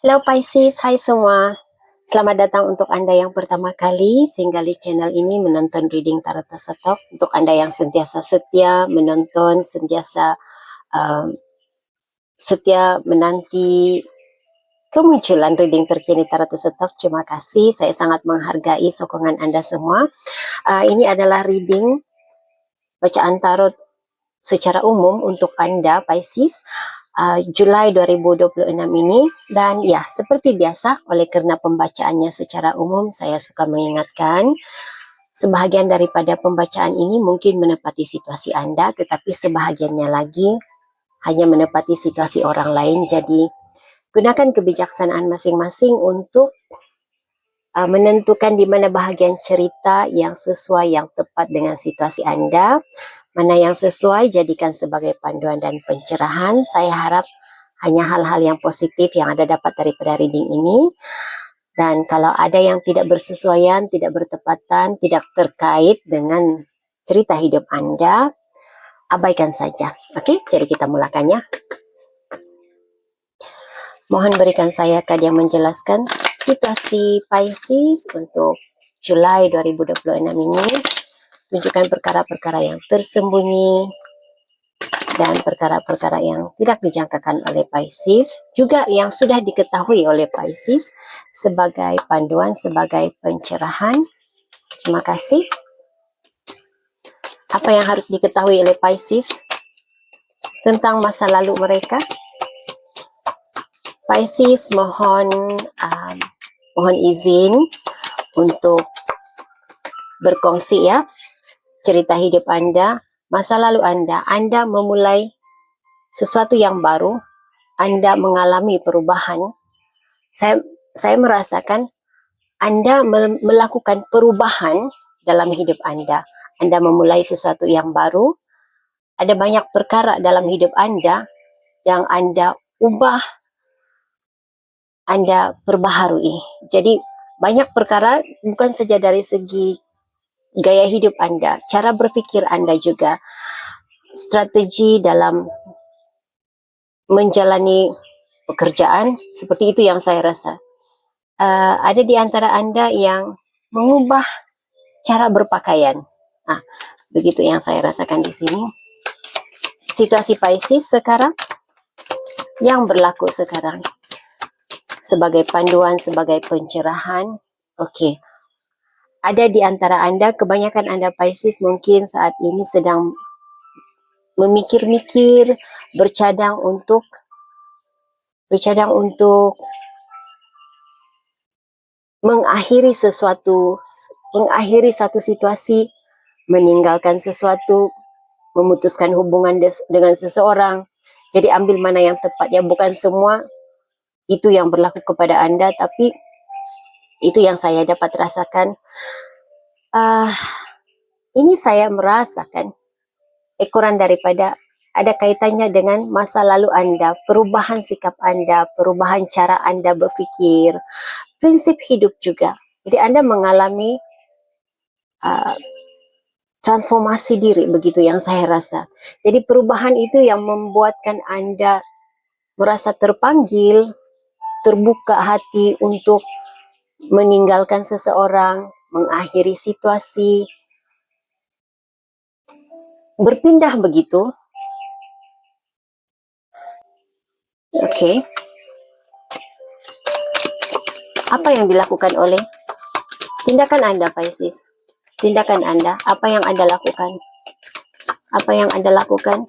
Halo Pisces, hai semua. Selamat datang untuk Anda yang pertama kali singgah di channel ini menonton reading Tarot Tarotok. Untuk Anda yang sentiasa setia menonton, sentiasa um, setia menanti kemunculan reading terkini Tarot Tarotok, terima kasih. Saya sangat menghargai sokongan Anda semua. Ini adalah reading bacaan tarot secara umum untuk Anda Pisces. Julai 2026 ini, dan ya seperti biasa, oleh karena pembacaannya secara umum, saya suka mengingatkan sebahagian daripada pembacaan ini mungkin menepati situasi Anda, tetapi sebahagiannya lagi hanya menepati situasi orang lain. Jadi gunakan kebijaksanaan masing-masing untuk menentukan di mana bahagian cerita yang sesuai, yang tepat dengan situasi Anda. Mana yang sesuai jadikan sebagai panduan dan pencerahan. Saya harap hanya hal-hal yang positif yang Anda dapat daripada reading ini. Dan kalau ada yang tidak bersesuaian, tidak bertepatan, tidak terkait dengan cerita hidup Anda, abaikan saja. Oke, jadi kita mulakannya. Mohon berikan saya kad yang menjelaskan situasi Pisces untuk Julai 2026 ini. Tunjukkan perkara-perkara yang tersembunyi dan perkara-perkara yang tidak dijangkakan oleh Pisces, juga yang sudah diketahui oleh Pisces sebagai panduan, sebagai pencerahan. Terima kasih. Apa yang harus diketahui oleh Pisces tentang masa lalu mereka? Pisces mohon izin untuk berkongsi ya, cerita hidup Anda, masa lalu Anda memulai sesuatu yang baru, Anda mengalami perubahan. Saya merasakan Anda melakukan perubahan dalam hidup Anda. Anda memulai sesuatu yang baru, ada banyak perkara dalam hidup Anda yang Anda ubah, Anda perbaharui. Jadi banyak perkara bukan saja dari segi gaya hidup Anda, cara berpikir Anda juga, strategi dalam menjalani pekerjaan, seperti itu yang saya rasa. Ada di antara Anda yang mengubah cara berpakaian. Nah, begitu yang saya rasakan di sini. Situasi Pisces sekarang, yang berlaku sekarang, sebagai panduan, sebagai pencerahan. Oke. Ada di antara Anda, kebanyakan Anda Pisces mungkin saat ini sedang memikir-mikir, bercadang untuk mengakhiri sesuatu, mengakhiri satu situasi, meninggalkan sesuatu, memutuskan hubungan dengan seseorang. Jadi ambil mana yang tepat ya, bukan semua itu yang berlaku kepada Anda, tapi itu yang saya dapat rasakan. Ini saya merasakan ekoran daripada ada kaitannya dengan masa lalu Anda, perubahan sikap Anda, perubahan cara Anda berpikir, prinsip hidup juga. Jadi Anda mengalami transformasi diri, begitu yang saya rasa. Jadi perubahan itu yang membuatkan Anda merasa terpanggil, terbuka hati untuk meninggalkan seseorang, mengakhiri situasi, berpindah begitu. Oke. Apa yang dilakukan oleh tindakan Anda, Pisces? Tindakan Anda, apa yang Anda lakukan? Apa yang Anda lakukan?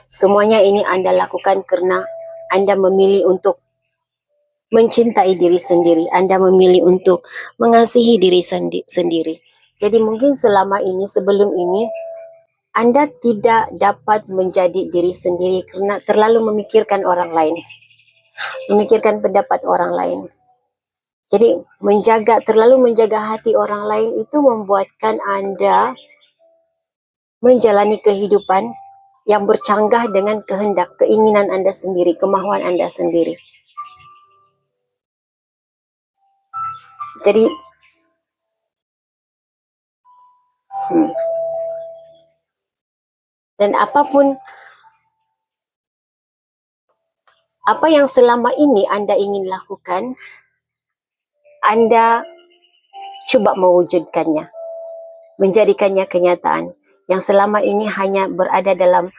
Semuanya ini Anda lakukan karena Anda memilih untuk mencintai diri sendiri. Anda memilih untuk mengasihi diri sendiri. Jadi mungkin selama ini, sebelum ini, Anda tidak dapat menjadi diri sendiri karena terlalu memikirkan orang lain, memikirkan pendapat orang lain. Jadi terlalu menjaga hati orang lain itu membuatkan Anda menjalani kehidupan yang bercanggah dengan kehendak, keinginan Anda sendiri, kemauan Anda sendiri. Jadi dan apapun apa yang selama ini Anda ingin lakukan, Anda coba mewujudkannya, menjadikannya kenyataan. Yang selama ini hanya berada dalam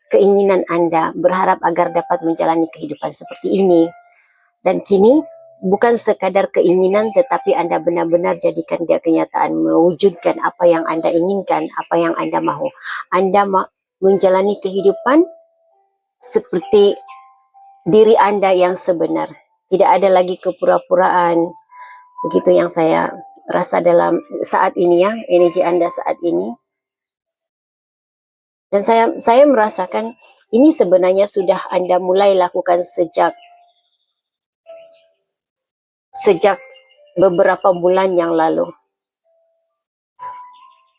keinginan Anda, berharap agar dapat menjalani kehidupan seperti ini. Dan kini bukan sekadar keinginan, tetapi Anda benar-benar jadikan dia kenyataan, mewujudkan apa yang Anda inginkan, apa yang Anda mahu. Anda menjalani kehidupan seperti diri Anda yang sebenar. Tidak ada lagi kepura-puraan. Begitu yang saya rasa dalam saat ini ya, energi Anda saat ini. Dan saya merasakan ini sebenarnya sudah Anda mulai lakukan sejak beberapa bulan yang lalu.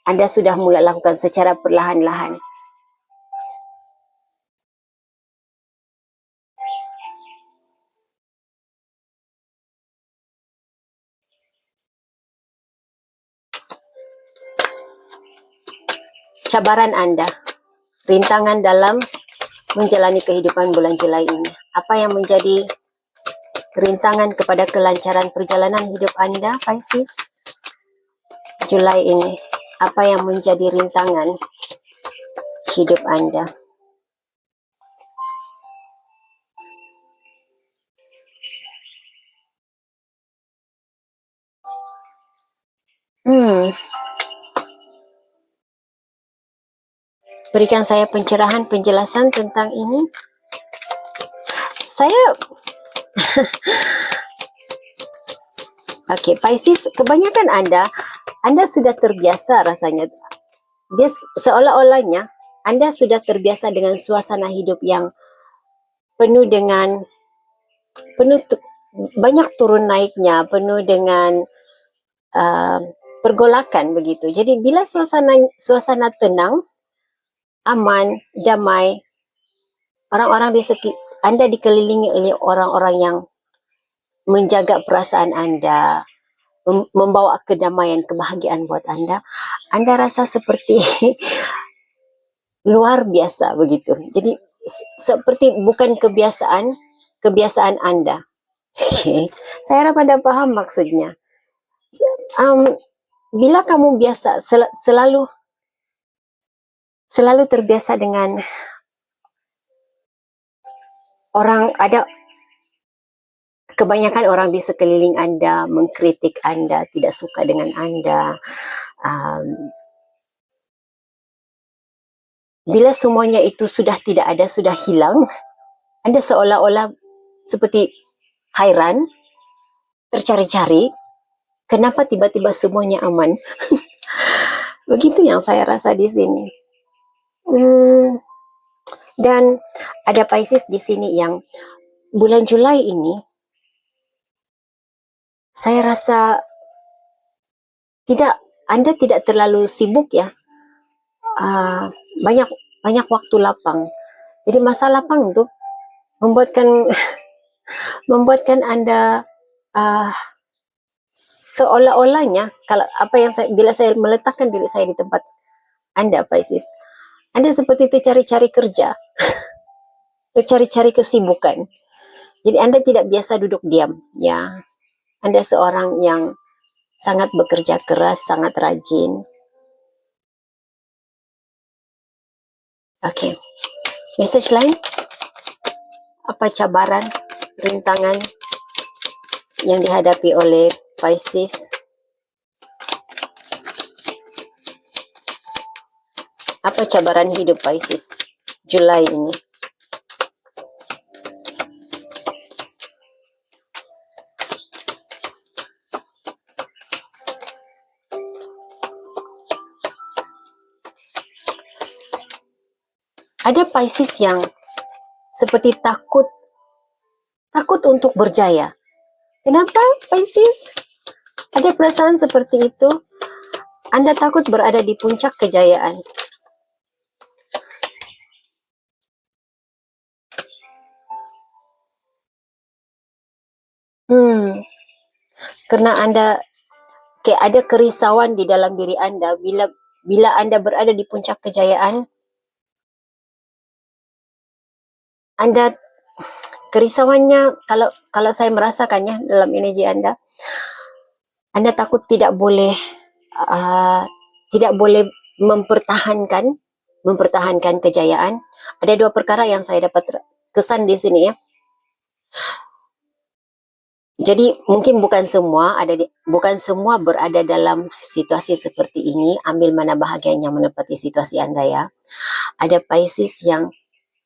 Anda sudah mulai lakukan secara perlahan-lahan. Cabaran Anda, rintangan dalam menjalani kehidupan bulan Julai ini. Apa yang menjadi rintangan kepada kelancaran perjalanan hidup Anda, Pisces, Julai ini? Apa yang menjadi rintangan hidup Anda? Berikan saya pencerahan, penjelasan tentang ini. Oke, Pisces, kebanyakan Anda sudah terbiasa rasanya. Dia seolah-olahnya Anda sudah terbiasa dengan suasana hidup yang penuh dengan banyak turun naiknya, penuh dengan pergolakan begitu. Jadi bila suasana tenang, aman, damai, orang-orang di sekitar Anda dikelilingi oleh orang-orang yang menjaga perasaan Anda, membawa kedamaian, kebahagiaan buat Anda rasa seperti luar biasa begitu. Jadi seperti bukan kebiasaan Anda. Okay. Saya harap Anda paham maksudnya. Bila kamu biasa selalu terbiasa dengan kebanyakan orang di sekeliling Anda mengkritik Anda, tidak suka dengan Anda. Bila semuanya itu sudah tidak ada, sudah hilang, Anda seolah-olah seperti hairan, tercari-cari, kenapa tiba-tiba semuanya aman. Begitu yang saya rasa di sini. Dan ada Pisces di sini yang bulan Julai ini, saya rasa Anda tidak terlalu sibuk ya. Banyak waktu lapang. Jadi masa lapang itu membuatkan Anda seolah-olahnya bila saya meletakkan diri saya di tempat Anda, Pisces, Anda seperti tercari-cari kerja, tercari-cari kesibukan. Jadi Anda tidak biasa duduk diam, ya. Anda seorang yang sangat bekerja keras, sangat rajin. Oke. Message lain? Apa cabaran, rintangan yang dihadapi oleh Pisces? Apa cabaran hidup Pisces Julai ini? Ada Pisces yang seperti takut untuk berjaya. Kenapa, Pisces? Ada perasaan seperti itu? Anda takut berada di puncak kejayaan. Karena Anda Okey, ada kerisauan di dalam diri anda bila anda berada di puncak kejayaan, anda kerisauannya, kalau saya merasakannya dalam energi anda takut tidak boleh mempertahankan kejayaan. Ada dua perkara yang saya dapat kesan di sini ya. Jadi mungkin bukan semua berada dalam situasi seperti ini. Ambil mana bahagian yang menepati situasi anda ya. Ada Pisces yang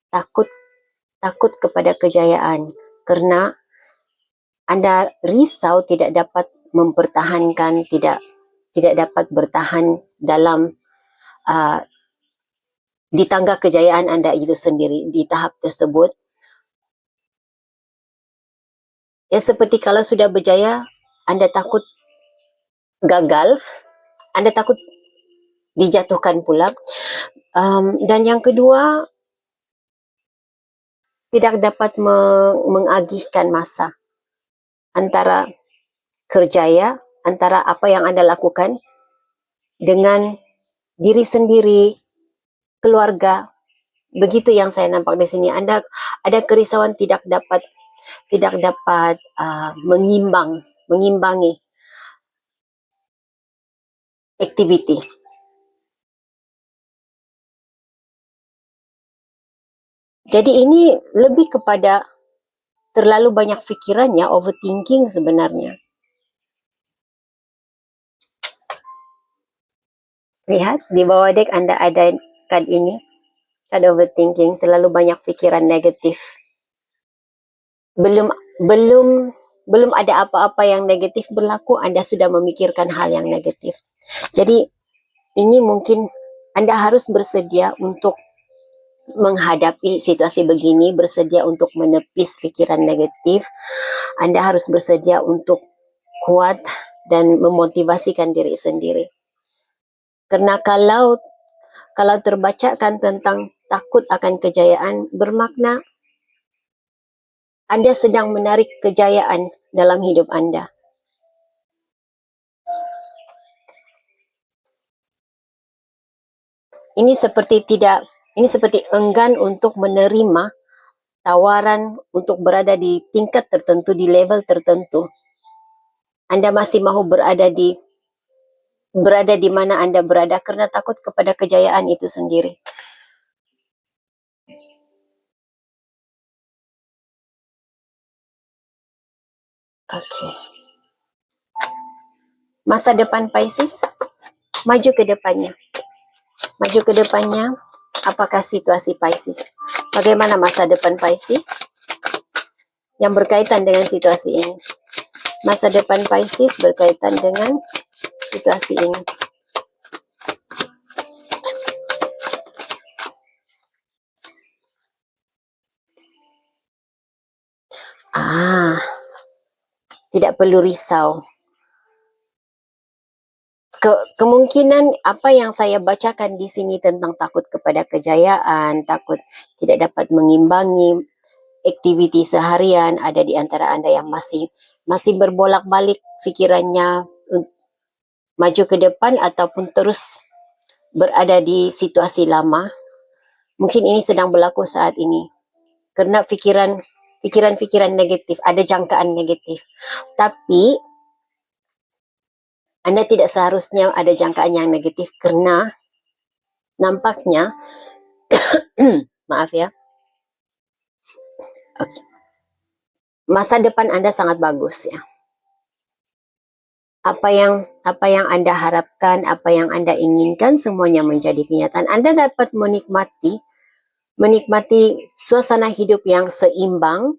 takut kepada kejayaan karena anda risau tidak dapat mempertahankan, tidak dapat bertahan dalam di tangga kejayaan anda itu sendiri di tahap tersebut. Ya, seperti kalau sudah berjaya, anda takut gagal, anda takut dijatuhkan pula. Dan yang kedua, tidak dapat mengagihkan masa antara kerjaya, antara apa yang anda lakukan dengan diri sendiri, keluarga. Begitu yang saya nampak di sini. Anda ada kerisauan tidak dapat mengimbangi aktiviti. Jadi ini lebih kepada terlalu banyak fikirannya, overthinking sebenarnya. Lihat di bawah dek anda ada kad ini, kad overthinking, terlalu banyak pikiran negatif. Belum ada apa-apa yang negatif berlaku, anda sudah memikirkan hal yang negatif. Jadi ini mungkin anda harus bersedia untuk menghadapi situasi begini, bersedia untuk menepis pikiran negatif. Anda harus bersedia untuk kuat dan memotivasikan diri sendiri. Karena kalau terbacakan tentang takut akan kejayaan, bermakna Anda sedang menarik kejayaan dalam hidup Anda. Ini seperti enggan untuk menerima tawaran untuk berada di tingkat tertentu, di level tertentu. Anda masih mahu berada di mana Anda berada karena takut kepada kejayaan itu sendiri. Okey. Masa depan Pisces, maju ke depannya. Apakah situasi Pisces? Bagaimana masa depan Pisces yang berkaitan dengan situasi ini? Masa depan Pisces berkaitan dengan situasi ini. Tidak perlu risau. Kemungkinan apa yang saya bacakan di sini tentang takut kepada kejayaan, takut tidak dapat mengimbangi aktiviti seharian, ada di antara anda yang masih berbolak-balik fikirannya maju ke depan ataupun terus berada di situasi lama. Mungkin ini sedang berlaku saat ini karena pikiran negatif, ada jangkaan negatif. Tapi Anda tidak seharusnya ada jangkaan yang negatif karena nampaknya maaf ya. Okay. Masa depan Anda sangat bagus ya. Apa yang Anda harapkan, apa yang Anda inginkan semuanya menjadi kenyataan. Anda dapat menikmati suasana hidup yang seimbang.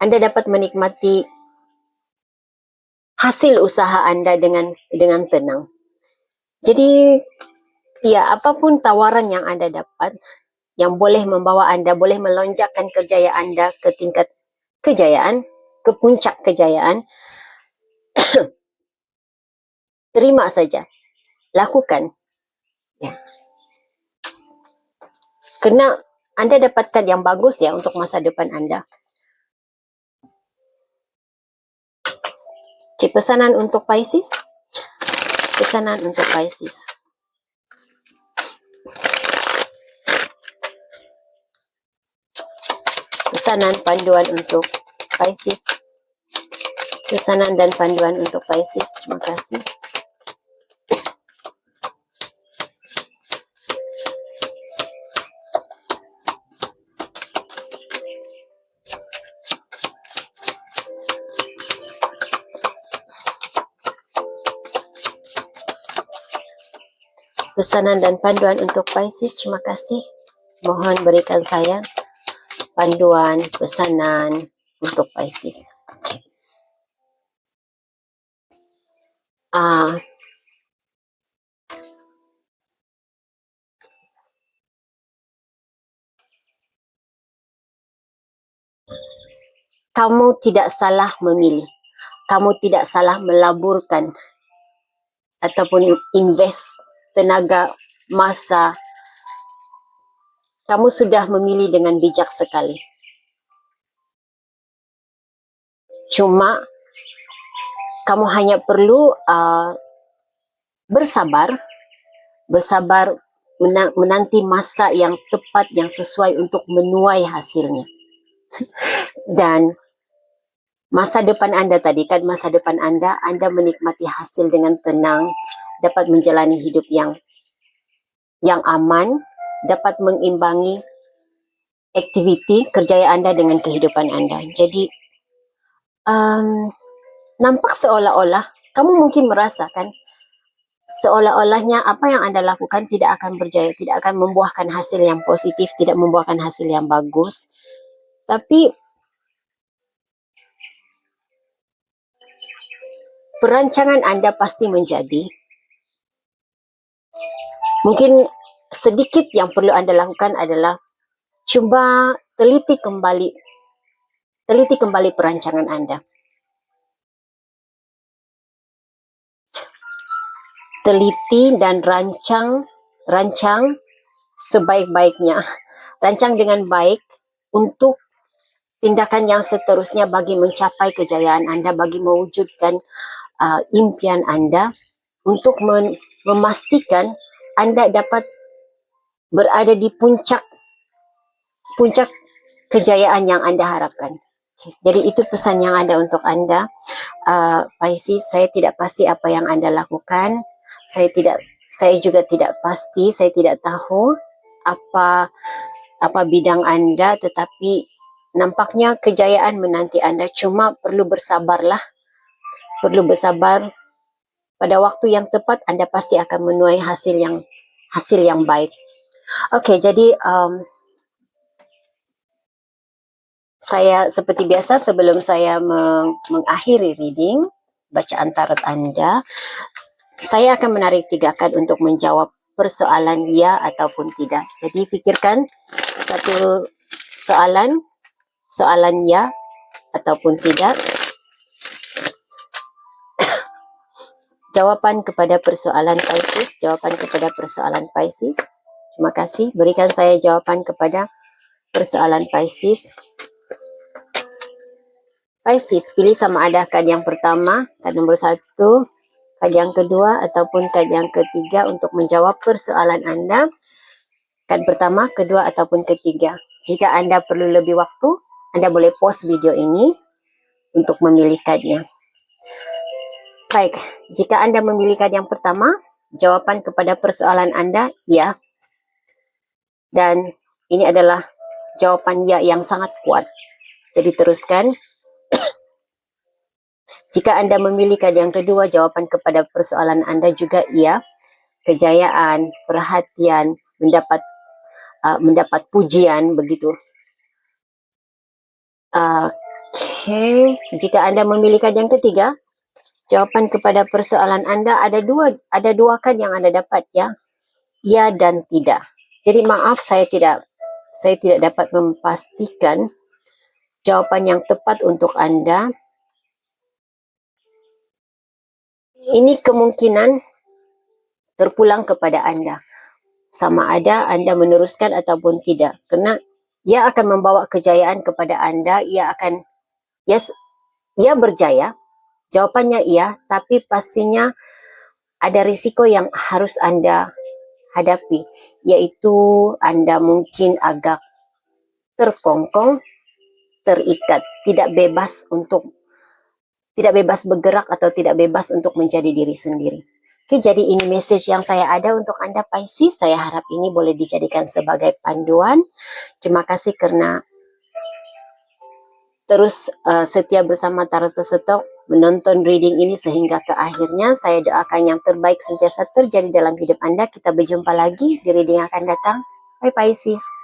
Anda dapat menikmati hasil usaha Anda dengan tenang. Jadi ya, apapun tawaran yang Anda dapat yang boleh membawa Anda, boleh melonjakkan kerjaya Anda ke tingkat kejayaan, ke puncak kejayaan, terima saja, lakukan ya. Karena Anda dapatkan yang bagus ya untuk masa depan Anda. Okay, pesanan untuk Pisces. Pesanan untuk Pisces. Pesanan panduan untuk Pisces. Pesanan dan panduan untuk Pisces. Terima kasih. Pesanan dan panduan untuk Pisces. Terima kasih. Mohon berikan saya panduan, pesanan untuk Pisces. Okay. Kamu tidak salah memilih. Kamu tidak salah melaburkan ataupun invest tenaga, masa. Kamu sudah memilih dengan bijak sekali. Cuma kamu hanya perlu bersabar menanti masa yang tepat, yang sesuai untuk menuai hasilnya. Dan masa depan Anda tadi kan, masa depan Anda menikmati hasil dengan tenang, dapat menjalani hidup yang aman, dapat mengimbangi aktiviti kerjaya Anda dengan kehidupan Anda. Jadi nampak seolah-olah kamu mungkin merasakan seolah-olahnya apa yang Anda lakukan tidak akan berjaya, tidak akan membuahkan hasil yang positif, tidak membuahkan hasil yang bagus. Tapi perancangan Anda pasti menjadi. Mungkin sedikit yang perlu Anda lakukan adalah cuba teliti kembali perancangan Anda. Teliti dan rancang sebaik-baiknya. Rancang dengan baik untuk tindakan yang seterusnya bagi mencapai kejayaan Anda, bagi mewujudkan impian Anda, untuk memastikan Anda dapat berada di puncak kejayaan yang Anda harapkan. Jadi itu pesan yang ada untuk Anda, Pisces. Saya tidak pasti apa yang Anda lakukan. Saya juga tidak pasti, saya tidak tahu apa bidang Anda, tetapi nampaknya kejayaan menanti Anda. Cuma perlu bersabarlah. Perlu bersabar. Pada waktu yang tepat Anda pasti akan menuai hasil yang baik. Oke, jadi saya seperti biasa sebelum saya mengakhiri reading bacaan tarot Anda, saya akan menarik 3 kad untuk menjawab persoalan ya ataupun tidak. Jadi fikirkan satu soalan ya ataupun tidak. Jawapan kepada persoalan Pisces, jawapan kepada persoalan Pisces. Terima kasih. Berikan saya jawapan kepada persoalan Pisces. Pisces, pilih sama ada kad yang pertama, kad nomor 1, kad yang kedua, ataupun kad yang ketiga untuk menjawab persoalan Anda. Kad pertama, kedua, ataupun ketiga. Jika Anda perlu lebih waktu, Anda boleh pause video ini untuk memilih kadnya. Baik, jika Anda memilih kad yang pertama, jawapan kepada persoalan Anda, ya. Dan ini adalah jawapan ya yang sangat kuat. Jadi teruskan. Jika Anda memilih kad yang kedua, jawapan kepada persoalan Anda juga ya. Kejayaan, perhatian, mendapat pujian, begitu. Oke, jika Anda memilih kad yang ketiga, jawapan kepada persoalan Anda ada dua kad yang Anda dapat, ya. Ya dan tidak. Jadi maaf, saya tidak dapat memastikan jawaban yang tepat untuk Anda. Ini kemungkinan terpulang kepada Anda. Sama ada Anda meneruskan ataupun tidak. Karena ia akan membawa kejayaan kepada Anda. Ia berjaya. Jawabannya iya, tapi pastinya ada risiko yang harus Anda hadapi, yaitu Anda mungkin agak terkongkong, terikat, tidak bebas bergerak atau tidak bebas untuk menjadi diri sendiri. Oke, jadi ini message yang saya ada untuk Anda Pisces. Saya harap ini boleh dijadikan sebagai panduan. Terima kasih karena terus setia bersama Tarot Setok menonton reading ini sehingga ke akhirnya. Saya doakan yang terbaik sentiasa terjadi dalam hidup Anda. Kita berjumpa lagi di reading yang akan datang. Bye Pisces.